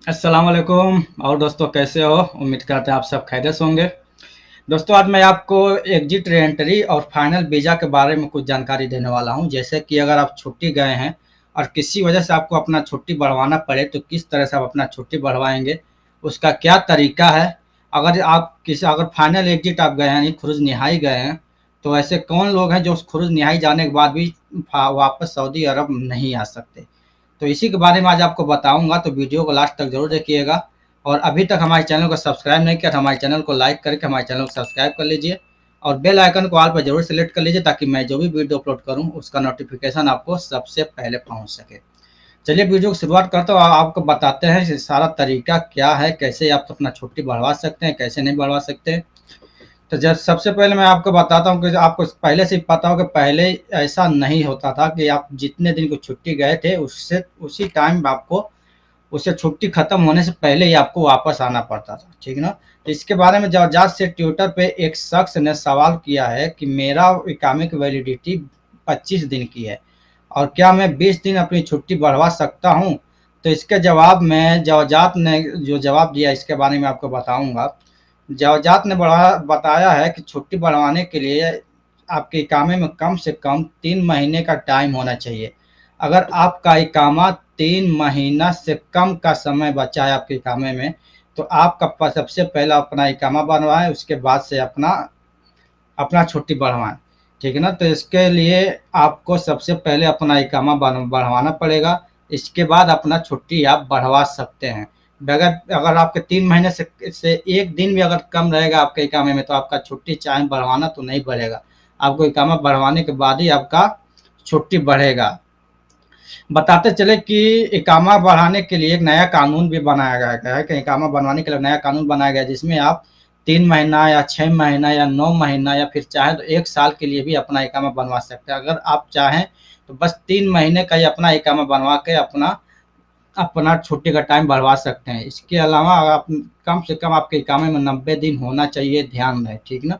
अस्सलाम वालेकुम। और दोस्तों कैसे हो? उम्मीद करते हैं आप सब खैरियत से होंगे। दोस्तों आज मैं आपको एग्जिट रीएंट्री और फाइनल वीज़ा के बारे में कुछ जानकारी देने वाला हूं। जैसे कि अगर आप छुट्टी गए हैं और किसी वजह से आपको अपना छुट्टी बढ़वाना पड़े तो किस तरह से आप अपना छुट्टी बढ़वाएंगे, उसका क्या तरीका है। अगर फाइनल एग्जिट आप गए हैं यानी खुरुज निहाई गए हैं, तो ऐसे कौन लोग हैं जो उस खुरुज निहाई जाने के बाद भी वापस सऊदी अरब नहीं आ सकते। तो इसी के बारे में आज आपको बताऊंगा, तो वीडियो को लास्ट तक जरूर देखिएगा। और अभी तक हमारे चैनल को सब्सक्राइब नहीं किया तो हमारे चैनल को लाइक करके हमारे चैनल को सब्सक्राइब कर लीजिए और बेल आइकन को ऑल पर जरूर सेलेक्ट कर लीजिए, ताकि मैं जो भी वीडियो अपलोड करूं उसका नोटिफिकेशन आपको सबसे पहले पहुंच सके। चलिए वीडियो की शुरुआत करते हैं और आपको बताते हैं कि सारा तरीका क्या है, कैसे आप अपना छुट्टी बढ़वा सकते हैं, कैसे नहीं बढ़वा सकते। तो जब सबसे पहले मैं आपको बताता हूँ कि आपको पहले से ही पता हो कि पहले ऐसा नहीं होता था कि आप जितने दिन की छुट्टी गए थे उससे उसी टाइम आपको उससे छुट्टी खत्म होने से पहले ही आपको वापस आना पड़ता था, ठीक ना। तो इसके बारे में जवजात से ट्विटर पे एक शख्स ने सवाल किया है कि मेरा इकामे की वैलिडिटी 25 दिन की है और क्या मैं 20 दिन अपनी छुट्टी बढ़वा सकता हूँ। तो इसके जवाब में जवजात ने जो जवाब दिया इसके बारे में आपको बताऊंगा। जवजात ने बताया है कि छुट्टी बढ़वाने के लिए आपके इकामे में कम से कम 3 महीने का टाइम होना चाहिए। अगर आपका इकामा 3 महीना से कम का समय बचा है आपके इकामे में, तो आपका सबसे पहला अपना इकामा बनवाएं, उसके बाद से अपना अपना छुट्टी बढ़वाएं, ठीक है ना। तो इसके लिए आपको सबसे पहले अपना इकामा बढ़वाना पड़ेगा। इसके बाद अपना छुट्टी आप बढ़वा सकते हैं। बगैर अगर आपके 3 महीने से एक दिन भी अगर कम रहेगा आपके इकामे में, तो आपका छुट्टी चाहे बढ़वाना तो नहीं बढ़ेगा। आपको इकामा बढ़वाने के बाद ही आपका छुट्टी बढ़ेगा। बताते चले कि इकामा बढ़ाने के लिए एक नया कानून भी बनाया गया है कि इकामा बनवाने के लिए नया कानून बनाया गया है, जिसमें आप 3 महीना या 6 महीना या 9 महीना या फिर चाहे तो 1 साल के लिए भी अपना इकामा बनवा सकते हैं। अगर आप चाहें तो बस 3 महीने का ही अपना इकामा बनवा के अपना अपना छुट्टी का टाइम बढ़वा सकते हैं। इसके अलावा आप कम से कम आपके इकामे में 90 दिन होना चाहिए, ध्यान रहे, ठीक ना।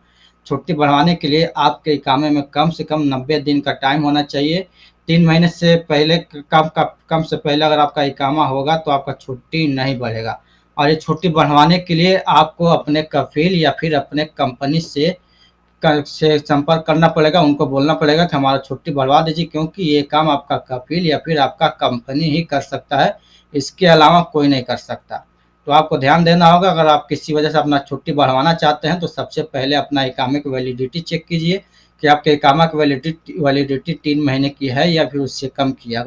छुट्टी बढ़वाने के लिए आपके इकामे में कम से कम 90 दिन का टाइम होना चाहिए। 3 महीने से पहले कम से पहले अगर आपका इकामा होगा तो आपका छुट्टी नहीं बढ़ेगा। और ये छुट्टी बढ़वाने के लिए आपको अपने कफील या फिर अपने कंपनी से संपर्क करना पड़ेगा। उनको बोलना पड़ेगा कि हमारा छुट्टी बढ़वा दीजिए, क्योंकि ये काम आपका कफील या फिर आपका कंपनी ही कर सकता है, इसके अलावा कोई नहीं कर सकता। तो आपको ध्यान देना होगा, अगर आप किसी वजह से अपना छुट्टी बढ़वाना चाहते हैं तो सबसे पहले अपना इकामे की वैलिडिटी चेक कीजिए कि आपके इकामा की वैलिडिटी 3 महीने की है या फिर उससे कम की है।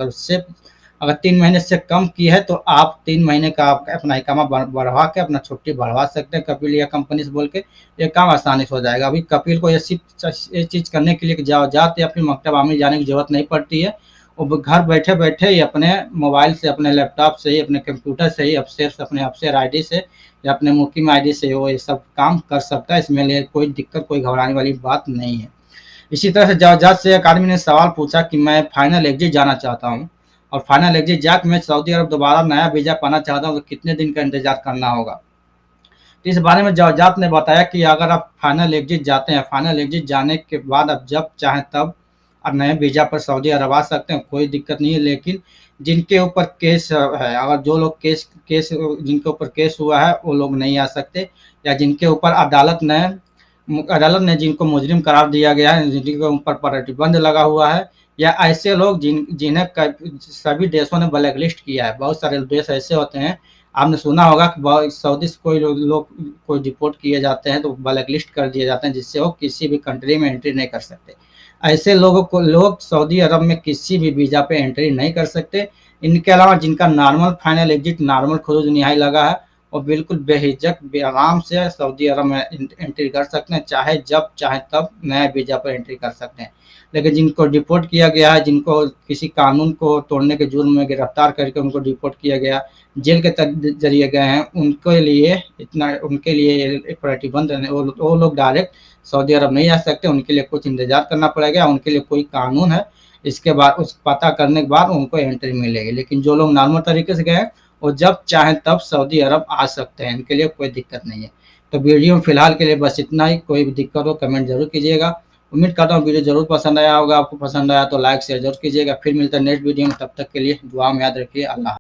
अगर 3 महीने से कम की है तो आप 3 महीने का अपना इकामा बढ़वा के अपना छुट्टी बढ़वा सकते हैं कपिल या कंपनी से बोल के। ये काम आसानी से हो जाएगा। अभी कपिल को ये चीज़ करने के लिए जात या फिर मकतब आमने जाने की ज़रूरत नहीं पड़ती है। वो घर बैठे बैठे ही अपने मोबाइल से, अपने लैपटॉप से ही, अपने कंप्यूटर से ही अपने अफसर आईडी से या अपने मुकीम आईडी से वो ये सब काम कर सकता है। इसमें लिए कोई दिक्कत, कोई घबराने वाली बात नहीं है। इसी तरह से जज से अकादमी ने सवाल पूछा कि मैं फाइनल एग्जिट जाना चाहता हूँ और फाइनल एग्जिट जाकर मैं सऊदी अरब दोबारा नया वीज़ा पाना चाहता हूँ, तो कितने दिन का इंतजार करना होगा। तो इस बारे में जवाजात ने बताया कि अगर आप फाइनल एग्जिट जाते हैं, फाइनल एग्जिट जाने के बाद आप जब चाहें तब आप नए वीज़ा पर सऊदी अरब आ सकते हैं, कोई दिक्कत नहीं है। लेकिन जिनके ऊपर केस है, अगर जो लोग केस जिनके ऊपर केस हुआ है वो लोग नहीं आ सकते, या जिनके ऊपर अदालत ने जिनको मुजरिम करार दिया गया है, जिनके ऊपर प्रतिबंध लगा हुआ है, या ऐसे लोग जिन्हें सभी देशों ने ब्लैक लिस्ट किया है। बहुत सारे देश ऐसे होते हैं, आपने सुना होगा कि सऊदी से कोई लोग कोई डिपोर्ट किए जाते हैं तो ब्लैक लिस्ट कर दिए जाते हैं, जिससे वो किसी भी कंट्री में एंट्री नहीं कर सकते। ऐसे लोगों को लोग सऊदी अरब में किसी भी वीज़ा पे एंट्री नहीं कर सकते। इनके अलावा जिनका नॉर्मल फाइनल एग्जिट, नॉर्मल खुरूज निहाई लगा है, वो बिल्कुल बेहिचक आराम से सऊदी अरब में एंट्री कर सकते हैं, चाहे जब चाहे तब नए वीज़ा पर एंट्री कर सकते हैं। लेकिन जिनको डिपोर्ट किया गया है, जिनको किसी कानून को तोड़ने के जुर्म में गिरफ्तार करके उनको डिपोर्ट किया गया, जेल के जरिए गए हैं, उनके लिए एक प्रतिबंध है। वो लोग डायरेक्ट सऊदी अरब नहीं आ सकते, उनके लिए कुछ इंतजार करना पड़ेगा, उनके लिए कोई कानून है, इसके बाद उस पता करने के बाद उनको एंट्री मिलेगी। लेकिन जो लोग नॉर्मल तरीके से गए हैं वो जब चाहें तब सऊदी अरब आ सकते हैं, इनके लिए कोई दिक्कत नहीं है। तो वीडियो में फिलहाल के लिए बस इतना ही। कोई भी दिक्कत हो कमेंट जरूर कीजिएगा। उम्मीद करता हूँ वीडियो जरूर पसंद आया होगा। आपको पसंद आया तो लाइक शेयर जरूर कीजिएगा। फिर मिलता है नेक्स्ट वीडियो में, तब तक के लिए दुआ में याद रखिए। अल्लाह।